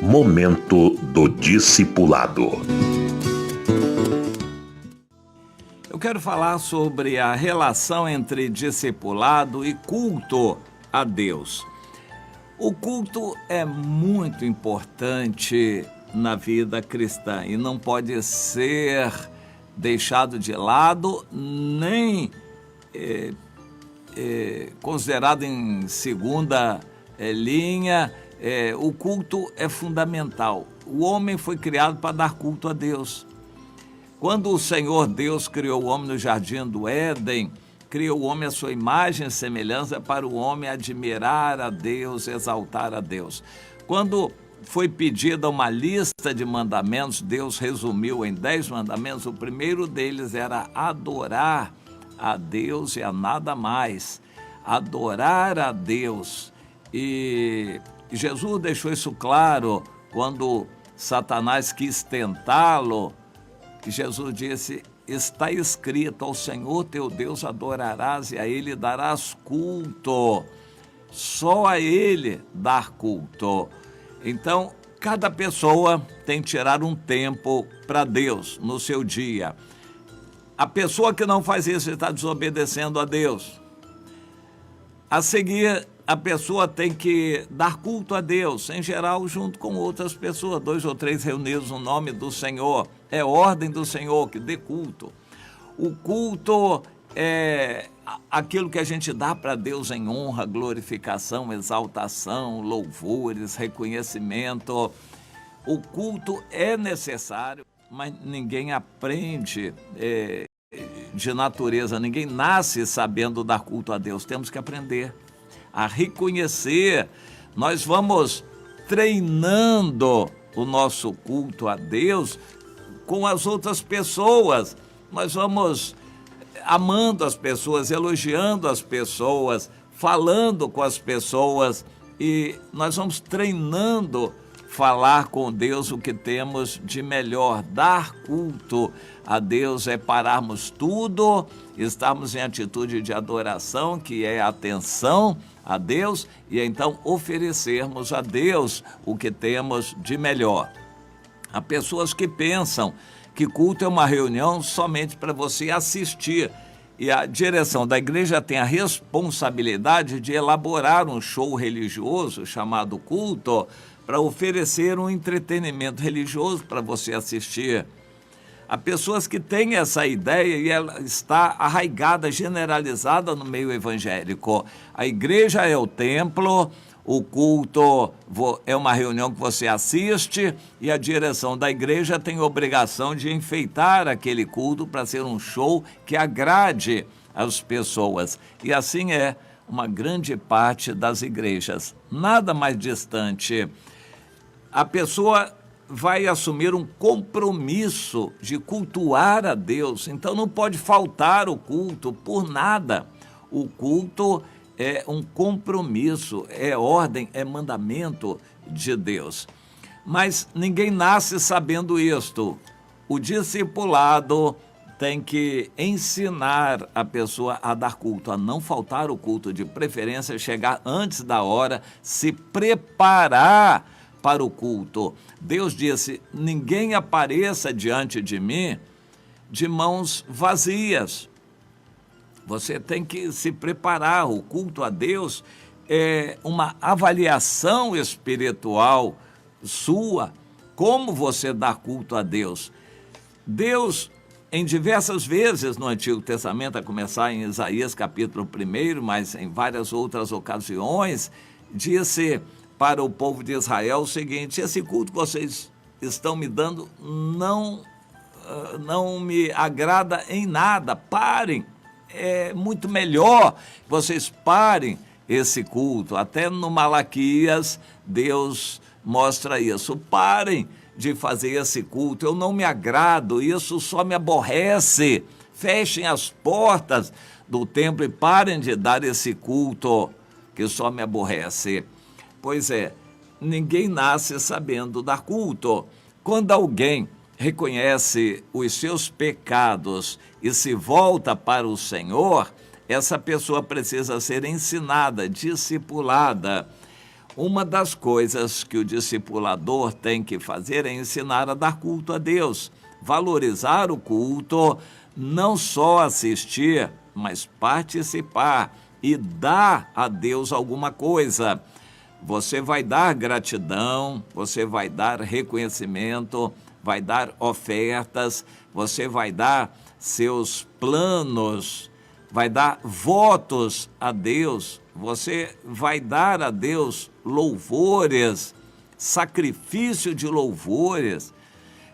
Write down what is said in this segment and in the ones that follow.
Momento do Discipulado. Eu quero falar sobre a relação entre discipulado e culto a Deus. O culto é muito importante na vida cristã e não pode ser deixado de lado nem considerado em segunda linha. O culto é fundamental. O homem foi criado para dar culto a Deus. Quando o Senhor Deus criou o homem no jardim do Éden, criou o homem à sua imagem e semelhança para o homem admirar a Deus, exaltar a Deus. Quando foi pedida uma lista de mandamentos, Deus resumiu em 10 mandamentos. O primeiro deles era adorar a Deus e a nada mais. Adorar a Deus. E Jesus deixou isso claro quando Satanás quis tentá-lo. Jesus disse: está escrito, ao Senhor teu Deus adorarás e a Ele darás culto. Só a Ele dar culto. Então, cada pessoa tem que tirar um tempo para Deus no seu dia. A pessoa que não faz isso está desobedecendo a Deus. A seguir, a pessoa tem que dar culto a Deus, em geral, junto com outras pessoas, 2 ou 3 reunidos no nome do Senhor. É ordem do Senhor que dê culto. O culto é aquilo que a gente dá para Deus em honra, glorificação, exaltação, louvores, reconhecimento. O culto é necessário, mas ninguém aprende de natureza, ninguém nasce sabendo dar culto a Deus. Temos que aprender a reconhecer. Nós vamos treinando o nosso culto a Deus com as outras pessoas. Nós vamos amando as pessoas, elogiando as pessoas, falando com as pessoas, e nós vamos treinando falar com Deus o que temos de melhor. Dar culto a Deus é pararmos tudo, estarmos em atitude de adoração, que é atenção a Deus, e então oferecermos a Deus o que temos de melhor. Há pessoas que pensam que culto é uma reunião somente para você assistir, e a direção da igreja tem a responsabilidade de elaborar um show religioso chamado culto, para oferecer um entretenimento religioso para você assistir. Há pessoas que têm essa ideia e ela está arraigada, generalizada no meio evangélico. A igreja é o templo, o culto é uma reunião que você assiste, e a direção da igreja tem a obrigação de enfeitar aquele culto para ser um show que agrade as pessoas. E assim é uma grande parte das igrejas. Nada mais distante. A pessoa vai assumir um compromisso de cultuar a Deus, então não pode faltar o culto por nada. O culto é um compromisso, é ordem, é mandamento de Deus. Mas ninguém nasce sabendo isto. O discipulado tem que ensinar a pessoa a dar culto, a não faltar o culto, de preferência chegar antes da hora, se preparar para o culto. Deus disse: ninguém apareça diante de mim de mãos vazias. Você tem que se preparar. O culto a Deus é uma avaliação espiritual sua, como você dá culto a Deus. Deus, em diversas vezes no Antigo Testamento, a começar em Isaías capítulo 1, mas em várias outras ocasiões, disse para o povo de Israel o seguinte: esse culto que vocês estão me dando não me agrada em nada, parem. É muito melhor que vocês parem esse culto. Até no Malaquias, Deus mostra isso. Parem de fazer esse culto, eu não me agrado, isso só me aborrece. Fechem as portas do templo e parem de dar esse culto que só me aborrece. Pois é, ninguém nasce sabendo dar culto. Quando alguém reconhece os seus pecados e se volta para o Senhor, essa pessoa precisa ser ensinada, discipulada. Uma das coisas que o discipulador tem que fazer é ensinar a dar culto a Deus, valorizar o culto, não só assistir, mas participar e dar a Deus alguma coisa. Você vai dar gratidão, você vai dar reconhecimento, vai dar ofertas, você vai dar seus planos, vai dar votos a Deus, você vai dar a Deus louvores, sacrifício de louvores,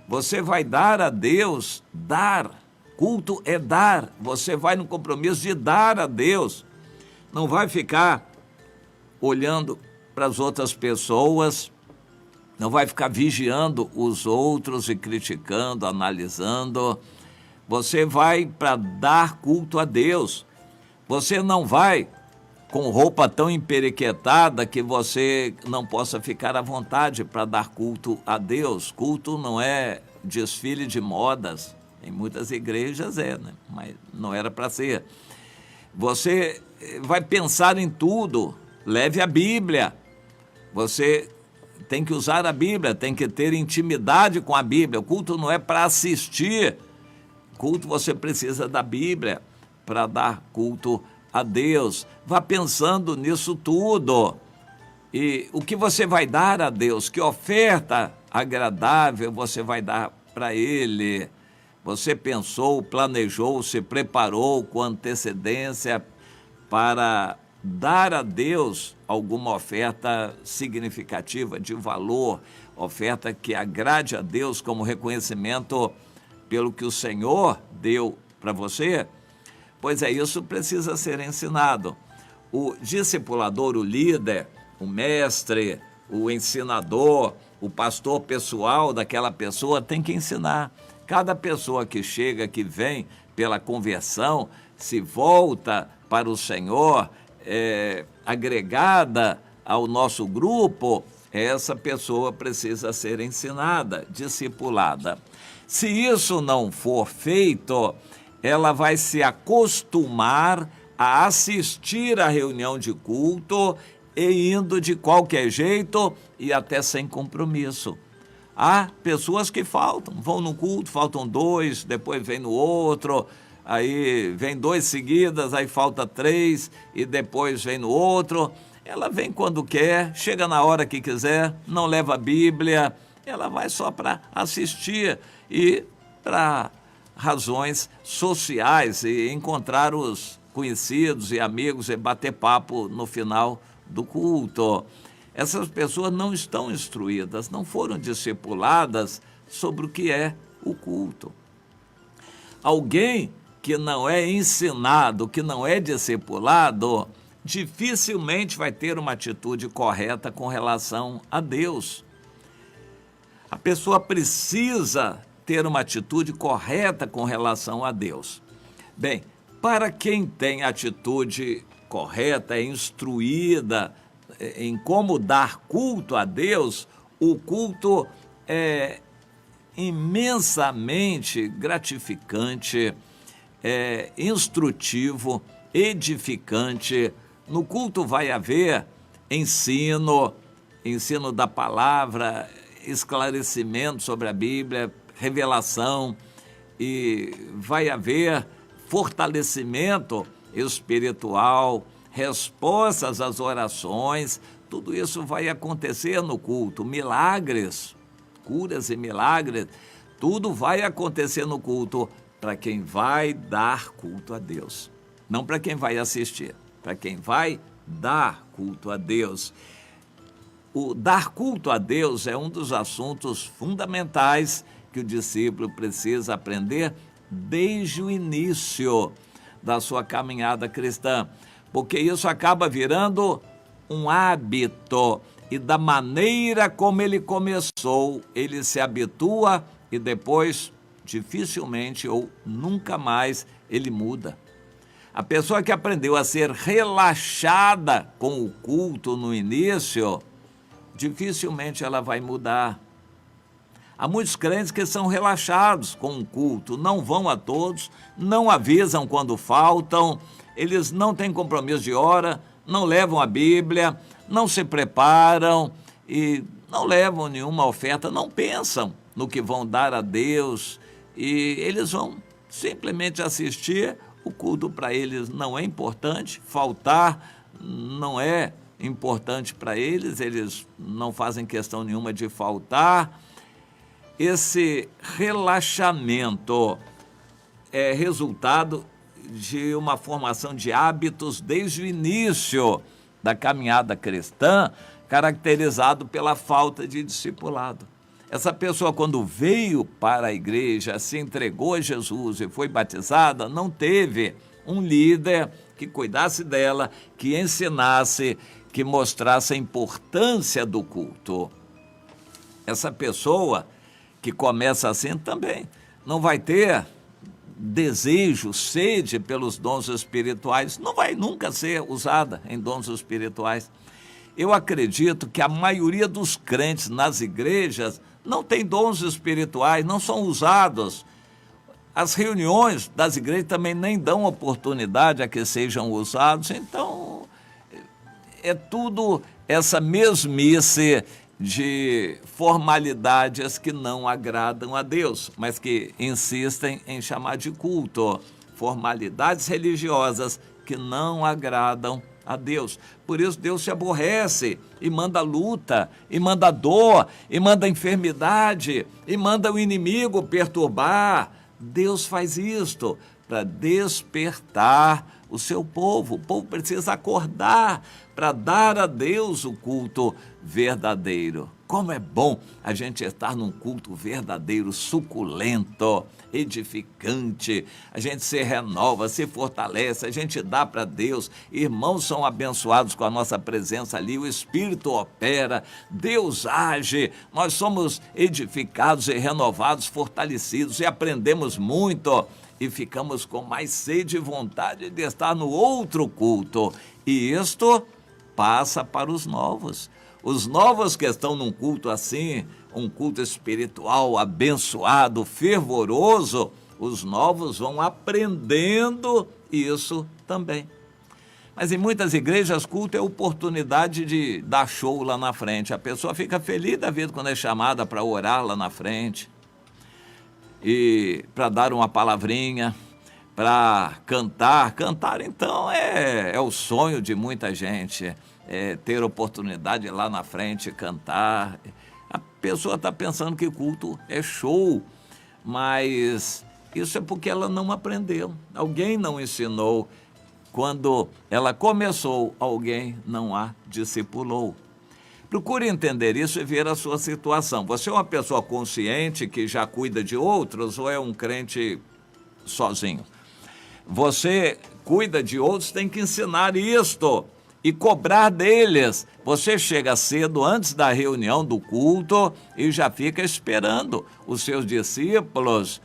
você vai dar a Deus, dar, culto é dar, você vai no compromisso de dar a Deus, não vai ficar olhando para as outras pessoas, não vai ficar vigiando os outros e criticando, analisando. Você vai para dar culto a Deus. Você não vai com roupa tão emperequetada que você não possa ficar à vontade para dar culto a Deus. Culto não é desfile de modas. Em muitas igrejas né? Mas não era para ser. Você vai pensar em tudo. Leve a Bíblia. Você tem que usar a Bíblia, tem que ter intimidade com a Bíblia. O culto não é para assistir. Culto você precisa da Bíblia para dar culto a Deus. Vá pensando nisso tudo. E o que você vai dar a Deus? Que oferta agradável você vai dar para Ele? Você pensou, planejou, se preparou com antecedência para dar a Deus alguma oferta significativa, de valor, oferta que agrade a Deus como reconhecimento pelo que o Senhor deu para você? Pois é, isso precisa ser ensinado. O discipulador, o líder, o mestre, o ensinador, o pastor pessoal daquela pessoa tem que ensinar. Cada pessoa que chega, que vem pela conversão, se volta para o Senhor, agregada ao nosso grupo, essa pessoa precisa ser ensinada, discipulada. Se isso não for feito, ela vai se acostumar a assistir à reunião de culto e indo de qualquer jeito e até sem compromisso. Há pessoas que faltam, vão no culto, faltam 2, depois vem no outro, aí vem 2 seguidas, aí falta 3 e depois vem no outro. Ela vem quando quer, chega na hora que quiser, não leva a Bíblia, ela vai só para assistir e para razões sociais e encontrar os conhecidos e amigos e bater papo no final do culto. Essas pessoas não estão instruídas, não foram discipuladas sobre o que é o culto. Alguém que não é ensinado, que não é discipulado, dificilmente vai ter uma atitude correta com relação a Deus. A pessoa precisa ter uma atitude correta com relação a Deus. Bem, para quem tem atitude correta, é instruída em como dar culto a Deus, o culto é imensamente gratificante, instrutivo, edificante. No culto vai haver ensino da palavra, esclarecimento sobre a Bíblia, revelação, e vai haver fortalecimento espiritual, respostas às orações, tudo isso vai acontecer no culto, milagres, curas e milagres, tudo vai acontecer no culto para quem vai dar culto a Deus, não para quem vai assistir, para quem vai dar culto a Deus. O dar culto a Deus é um dos assuntos fundamentais que o discípulo precisa aprender desde o início da sua caminhada cristã, porque isso acaba virando um hábito e da maneira como ele começou, ele se habitua e depois dificilmente ou nunca mais ele muda. A pessoa que aprendeu a ser relaxada com o culto no início, dificilmente ela vai mudar. Há muitos crentes que são relaxados com o culto, não vão a todos, não avisam quando faltam, eles não têm compromisso de hora, não levam a Bíblia, não se preparam e não levam nenhuma oferta, não pensam no que vão dar a Deus e eles vão simplesmente assistir. O culto para eles não é importante, faltar não é importante para eles não fazem questão nenhuma de faltar. Esse relaxamento é resultado de uma formação de hábitos desde o início da caminhada cristã, caracterizado pela falta de discipulado. Essa pessoa, quando veio para a igreja, se entregou a Jesus e foi batizada, não teve um líder que cuidasse dela, que ensinasse, que mostrasse a importância do culto. Essa pessoa que começa assim também não vai ter desejo, sede pelos dons espirituais, não vai nunca ser usada em dons espirituais. Eu acredito que a maioria dos crentes nas igrejas não tem dons espirituais, não são usados. As reuniões das igrejas também nem dão oportunidade a que sejam usados, então é tudo essa mesmice de formalidades que não agradam a Deus, mas que insistem em chamar de culto. Formalidades religiosas que não agradam a Deus. Por isso Deus se aborrece e manda luta, e manda dor, e manda enfermidade, e manda o inimigo perturbar. Deus faz isto para despertar o seu povo. O povo precisa acordar para dar a Deus o culto verdadeiro. Como é bom a gente estar num culto verdadeiro, suculento, edificante. A gente se renova, se fortalece, a gente dá para Deus. Irmãos são abençoados com a nossa presença ali, o Espírito opera, Deus age, nós somos edificados e renovados, fortalecidos e aprendemos muito. E ficamos com mais sede e vontade de estar no outro culto. E isto passa para os novos. Os novos que estão num culto assim, um culto espiritual abençoado, fervoroso, os novos vão aprendendo isso também. Mas em muitas igrejas, culto é oportunidade de dar show lá na frente. A pessoa fica feliz da vida quando é chamada para orar lá na frente, e para dar uma palavrinha, para cantar. Cantar, então, é o sonho de muita gente, ter oportunidade lá na frente, cantar. A pessoa está pensando que culto é show, mas isso é porque ela não aprendeu. Alguém não ensinou. Quando ela começou, alguém não a discipulou. Procure entender isso e ver a sua situação. Você é uma pessoa consciente que já cuida de outros ou é um crente sozinho? Você cuida de outros, tem que ensinar isto e cobrar deles. Você chega cedo antes da reunião do culto e já fica esperando os seus discípulos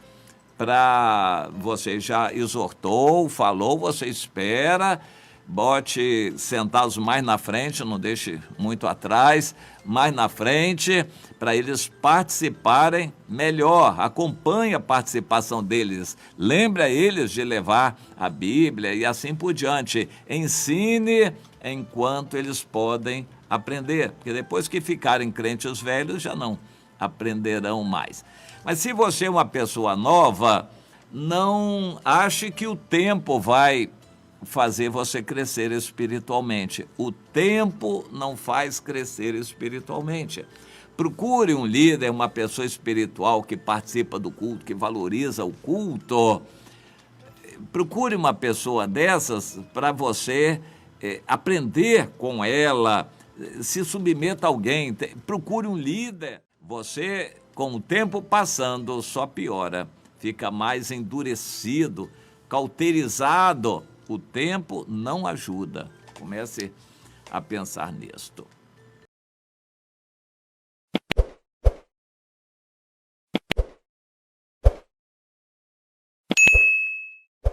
para... Você já exortou, falou, você espera... Bote sentados mais na frente, não deixe muito atrás, mais na frente, para eles participarem melhor. Acompanhe a participação deles. Lembre a eles de levar a Bíblia e assim por diante. Ensine enquanto eles podem aprender, porque depois que ficarem crentes velhos, já não aprenderão mais. Mas se você é uma pessoa nova, não ache que o tempo vai fazer você crescer espiritualmente. O tempo não faz crescer espiritualmente. Procure um líder, uma pessoa espiritual que participa do culto, que valoriza o culto. Procure uma pessoa dessas para você aprender com ela, se submeta a alguém. Procure um líder. Você, com o tempo passando, só piora. Fica mais endurecido, cauterizado. O tempo não ajuda. Comece a pensar nisto.